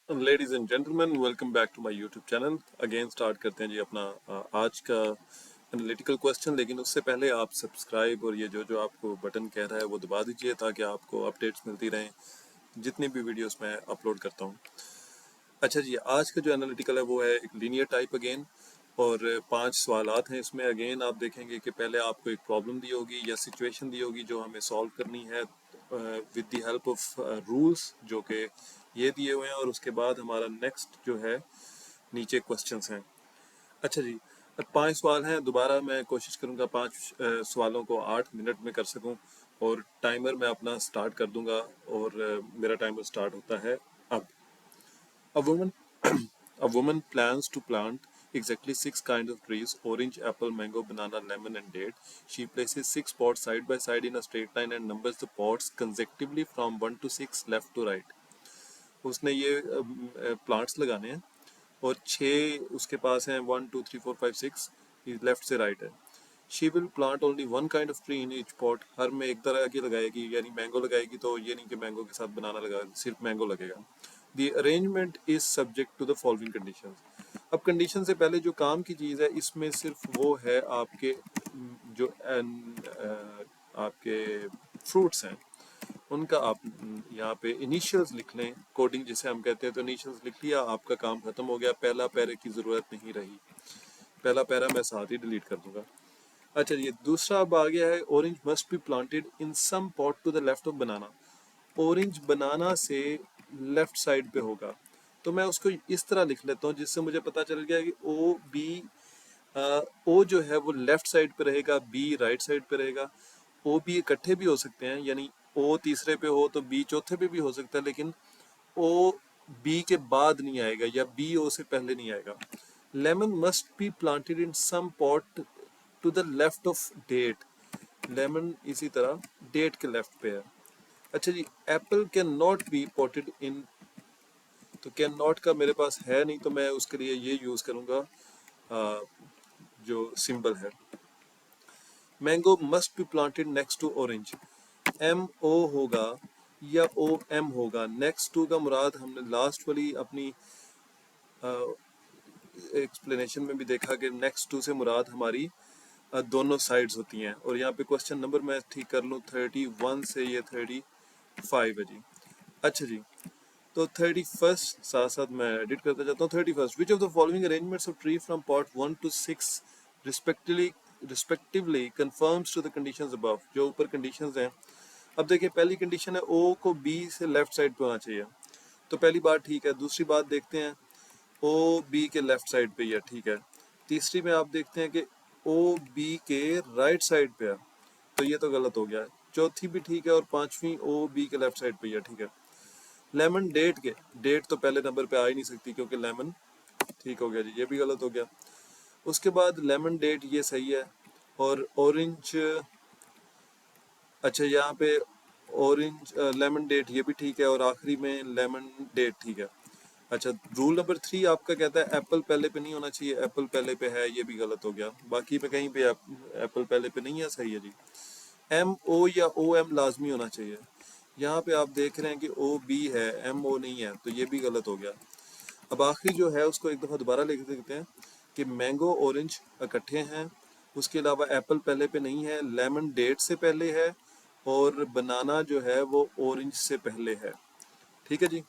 Ladies and gentleman, welcome back to my YouTube channel. Again start करते हैं जी अपना आज का एनालिटिकल क्वेश्चन। लेकिन उससे पहले आप सब्सक्राइब और ये जो आपको बटन कह रहा है वो दबा दीजिए ताकि आपको अपडेट्स मिलती रहें जितनी भी वीडियोस मैं अपलोड करता हूँ। अच्छा जी, आज का जो एनालिटिकल है वो है एक लीनियर टाइप अगेन, और 5 सवालात हैं इसमें। अगेन आप देखेंगे कि पहले आपको एक प्रॉब्लम दी होगी या सिचुएशन दी होगी जो हमें सॉल्व करनी है with the help of rules जो कि ये दिए हुए हैं, और उसके बाद हमारा नेक्स्ट जो है नीचे क्वेश्चंस हैं। अच्छा जी, 5 सवाल हैं। दोबारा मैं कोशिश करूंगा 5 सवालों को 8 मिनट में कर सकूं, और टाइमर मैं अपना स्टार्ट कर दूंगा। और मेरा टाइमर स्टार्ट होता है अब। A woman a woman plans to plant exactly 6 kinds of trees: orange, apple, mango, banana, lemon and date. She places 6 pots side by side in a straight line and numbers the pots consecutively from 1 to 6 left to right. उसने ये plants लगाने हैं और 6 उसके पास हैं, 1 2 3 4 5 6 left से right है। She will plant only one kind of tree in each pot. हर में एक तरह की लगाएगी, यानी मैंगो लगाएगी तो ये नहीं कि मैंगो के साथ बनाना लगा, सिर्फ मैंगो लगेगा। The arrangement is subject to the following condition. अब कंडीशन से पहले जो काम की चीज़ है इसमें सिर्फ वो है आपके जो आपके फ्रूट्स हैं उनका आप यहाँ पे इनिशियल्स लिख लें, कोडिंग जिसे हम कहते हैं। तो इनिशियल्स लिख लिया, आपका काम खत्म हो गया, पहला पैरे की ज़रूरत नहीं रही। पहला पैरा मैं साथ ही डिलीट कर दूंगा। अच्छा, ये दूसरा अब आ गया है, orange must be planted in some pot to the left of banana. Orange banana से लेफ्ट साइड पे होगा, तो मैं उसको इस तरह लिख लेता हूँ जिससे मुझे पता चल गया कि ओ बी, ओ जो है वो लेफ्ट साइड पे रहेगा, बी राइट साइड पे रहेगा। ओ बी इकट्ठे भी हो सकते हैं, यानी ओ तीसरे पे हो तो बी चौथे पे भी हो सकता है, लेकिन ओ बी के बाद नहीं आएगा या बी ओ से पहले नहीं आएगा। Lemon must be planted in some pot to the left of date. Lemon इसी तरह डेट के लेफ्ट पे है। अच्छा जी, apple can not be potted in, तो कैन नॉट का मेरे पास है नहीं, तो मैं उसके लिए ये यूज करूंगा जो सिंबल है। Mango must be planted next to orange. M O होगा या ओ एम होगा। नेक्स्ट टू का मुराद हमने लास्ट वाली अपनी एक्सप्लेनेशन में भी देखा कि नेक्स्ट टू से मुराद हमारी दोनों साइड्स होती हैं। और यहाँ पे क्वेश्चन नंबर मैं ठीक कर लूँ, 31 से ये 35 है जी। अच्छा जी, तो 31 साथ साथ मैं एडिट करता जाता हूँ। 31, which of the following arrangements of tree from pot 1 to 6 respectively confirms to the conditions above. जो ऊपर कंडीशंस हैं, अब देखिए पहली कंडीशन है ओ को बी से लेफ्ट साइड पे होना चाहिए, तो पहली बात ठीक है। दूसरी बात देखते हैं, ओ बी के लेफ्ट साइड पे ही है, ठीक है। तीसरी में आप देखते हैं कि ओ बी के राइट साइड पे है, तो ये तो गलत हो गया। चौथी भी ठीक है, और पांचवी ओ बी के लेफ्ट साइड पे ही है, ठीक है। लेमन डेट के, डेट तो पहले नंबर पे आ ही नहीं सकती क्योंकि लेमन, ठीक हो गया जी, ये भी गलत हो गया। उसके बाद लेमन डेट ये सही है, और ऑरेंज, अच्छा यहाँ पे ऑरेंज लेमन डेट ये भी ठीक है, और आखिरी में लेमन डेट ठीक है। अच्छा, रूल नंबर 3 आपका कहता है एप्पल पहले पे नहीं होना चाहिए, एप्पल पहले पे है, ये भी गलत हो गया। बाकी पे कहीं पे एप्पल पहले पे नहीं है, सही है जी। एम ओ या ओ एम लाजमी होना चाहिए। यहाँ पे आप देख रहे हैं कि ओ बी है, एम ओ नहीं है, तो ये भी गलत हो गया। अब आखिरी जो है उसको एक दफ़ा दोबारा लिख देते हैं कि मैंगो ऑरेंज इकट्ठे हैं, उसके अलावा एप्पल पहले पे नहीं है, लेमन डेट से पहले है, और बनाना जो है वो ऑरेंज से पहले है। ठीक है जी।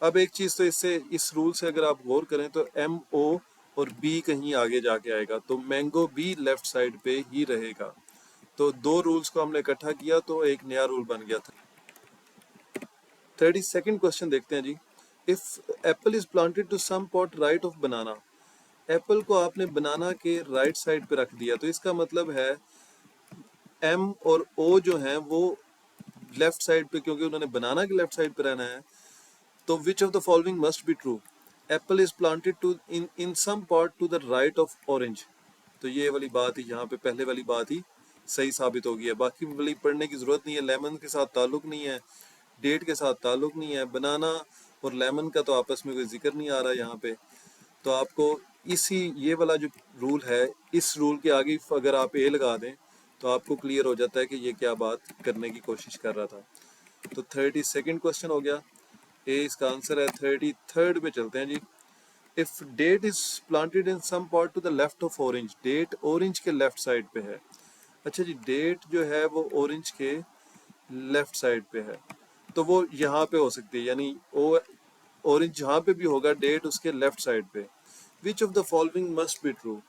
अब एक चीज़ तो इससे, इस रूल से अगर आप गौर करें तो एम ओ और बी कहीं आगे जाके आएगा, तो मैंगो भी लेफ्ट साइड पे ही रहेगा। तो दो रूल्स को हमने इकट्ठा किया तो एक नया रूल बन गया था। 32nd क्वेश्चन देखते हैं जी। If apple is planted to some pot right of banana. Apple को आपने बनाना के राइट साइड पे रख दिया, तो इसका मतलब है एम और ओ जो हैं वो लेफ्ट साइड पे, क्योंकि उन्होंने बनाना के लेफ्ट साइड पे रहना है। तो which of the following must be true. Apple is planted to in in some pot to the right of orange. तो ये वाली बात ही यहाँ पे पहले वाली बात ही सही साबित होगी है, बाकी वाली पढ़ने की जरूरत नहीं है। लेमन के साथ ताल्लुक नहीं है, डेट के साथ ताल्लुक नहीं है, बनाना और लेमन का तो आपस में कोई जिक्र नहीं आ रहा यहाँ पे। तो आपको इसी ये वाला जो रूल है, इस रूल के आगे अगर आप ए लगा दें तो आपको क्लियर हो जाता है कि ये क्या बात करने की कोशिश कर रहा था। तो 32nd क्वेश्चन हो गया। ए इसका आंसर है। 33rd पे चलते हैं जी। If date is planted in some part to the left of orange, date orange के लेफ्ट साइड पे है। अच्छा जी, डेट जो है वो ऑरेंज के लेफ्ट साइड पे है, तो वो यहाँ पे हो सकती है, यानी ओ ऑरेंज जहाँ पे भी होगा डेट उसके लेफ्ट साइड पे। विच of the following must be true.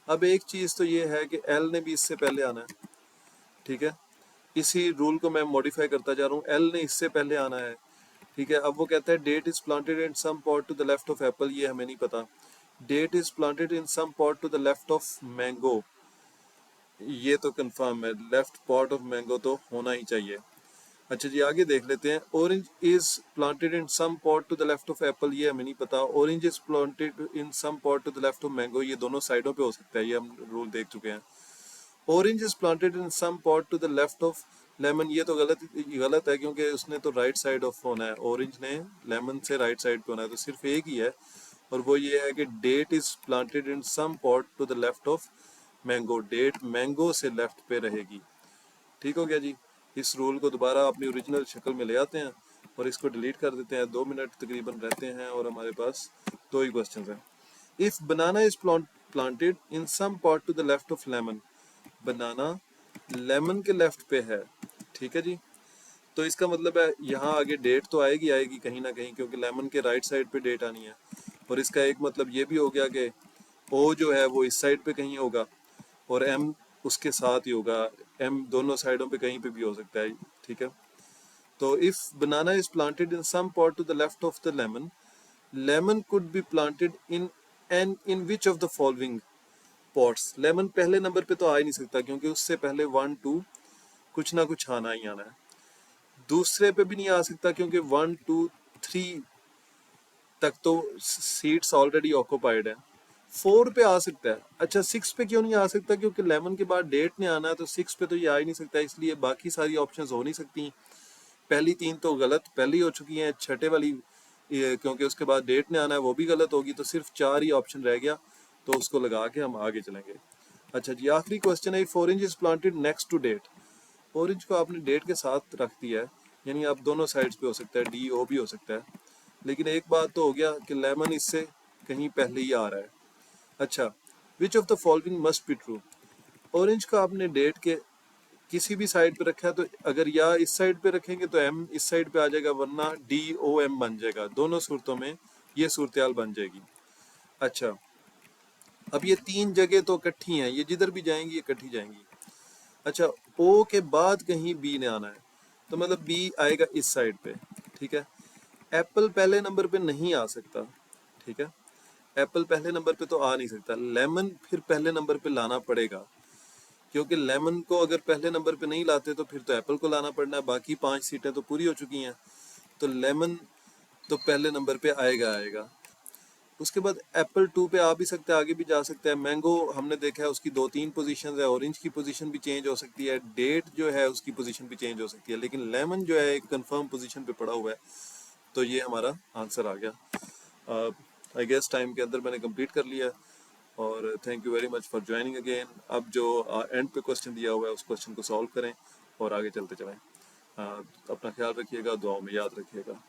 अब एक चीज तो ये है कि एल ने भी इससे पहले आना है, ठीक है, इसी रूल को मैं मॉडिफाई करता जा रहा हूँ, एल ने इससे पहले आना है, ठीक है। अब वो कहता है date is planted in some pot to the left of apple, ये हमें नहीं पता। Date is planted in some pot to the left of mango, ये तो कंफर्म है, लेफ्ट पॉट ऑफ मैंगो तो होना ही चाहिए। अच्छा जी, आगे देख लेते हैं। Orange is planted in some pot to the left of apple, ये हमें नहीं पता। Orange is planted in some pot to the left of mango, ये दोनों साइडों पे हो सकता है, ये हम रूल देख चुके हैं। Orange is planted in some pot to the left of lemon, ये तो गलत है, क्योंकि उसने तो राइट साइड ऑफ होना है, ऑरेंज ने लेमन से राइट साइड पे होना है, तो सिर्फ एक ही है, और वो ये है कि date is planted in some pot to the left of mango, date mango से लेफ्ट पे रहेगी। ठीक हो गया जी। इस रूल को दोबारा अपनी ओरिजिनल शक्ल में ले आते हैं और इसको डिलीट कर देते हैं। 2 मिनट तकरीबन रहते हैं और हमारे पास दो ही क्वेश्चन हैं। If banana is planted in some pot to the left of lemon, banana lemon के लेफ्ट पे है, ठीक है जी, तो इसका मतलब है यहाँ आगे डेट तो आएगी आएगी कहीं ना कहीं, क्योंकि लेमन के राइट साइड पे डेट आनी है। और इसका एक मतलब ये भी हो गया कि ओ जो है वो इस साइड पे कहीं होगा और एम उसके साथ ही होगा, एम दोनों साइडों पे कहीं पे भी हो सकता है, ठीक है। तो if banana is planted in some pot to the left of the lemon, lemon could be planted in an in which of the following pots, lemon पहले नंबर पे तो आ ही नहीं सकता, क्योंकि उससे पहले 1 2 कुछ ना कुछ आना ही आना है। दूसरे पे भी नहीं आ सकता, क्योंकि 1 2 3 तक तो सीट्स ऑलरेडी ऑक्युपाइड है। 4 पे आ सकता है। अच्छा, 6 पे क्यों नहीं आ सकता, क्योंकि लेमन के बाद डेट ने आना है, तो 6 पे तो ये आ ही नहीं सकता, इसलिए बाकी सारी ऑप्शंस हो नहीं सकती। पहली 3 तो गलत पहले ही हो चुकी हैं, छठे वाली क्योंकि उसके बाद डेट ने आना है वो भी गलत होगी, तो सिर्फ 4 ही ऑप्शन रह गया, तो उसको लगा के हम आगे चलेंगे। अच्छा जी, आखिरी क्वेश्चन है, if orange is planted next to date, orange को आपने डेट के साथ रख दिया है, यानी आप दोनों साइड्स पे हो सकता है, डी ओ भी हो सकता है, लेकिन एक बात तो हो गया कि लेमन इससे कहीं पहले ही आ रहा है। अच्छा, विच of the following must be true, orange को आपने डेट के किसी भी साइड पे रखा है, तो अगर या इस साइड पे रखेंगे तो एम इस साइड पे आ जाएगा, वरना डी ओ एम बन जाएगा, दोनों सूरतों में ये सूरत बन जाएगी। अच्छा, अब ये 3 जगह तो इकट्ठी हैं, ये जिधर भी जाएंगी ये इकट्ठी जाएंगी। अच्छा, ओ के बाद कहीं बी ने आना है, तो मतलब बी आएगा इस साइड पे, ठीक है। एप्पल पहले नंबर पे नहीं आ सकता, ठीक है, एप्पल पहले नंबर पे तो आ नहीं सकता। लेमन फिर पहले नंबर पे लाना पड़ेगा, क्योंकि लेमन को अगर पहले नंबर पे नहीं लाते तो फिर तो एप्पल को लाना पड़ना है, बाकी 5 सीटें तो पूरी हो चुकी हैं, तो लेमन तो पहले नंबर पे आएगा आएगा। उसके बाद एप्पल 2 पे आ भी सकता है, आगे भी जा सकता है। मैंगो हमने देखा है उसकी 2 3 पोजीशन है, ऑरेंज की पोजीशन भी चेंज हो सकती है, डेट जो है उसकी पोजीशन भी चेंज हो सकती है, लेकिन लेमन जो है एक कंफर्म पोजीशन पे पड़ा हुआ है, तो ये हमारा आंसर आ गया। आई गेस टाइम के अंदर मैंने कंप्लीट कर लिया, और thank you very much for joining again. अब जो एंड पे क्वेश्चन दिया हुआ है उस क्वेश्चन को सॉल्व करें और आगे चलते चलें। अपना ख्याल रखिएगा, दुआओं में याद रखिएगा।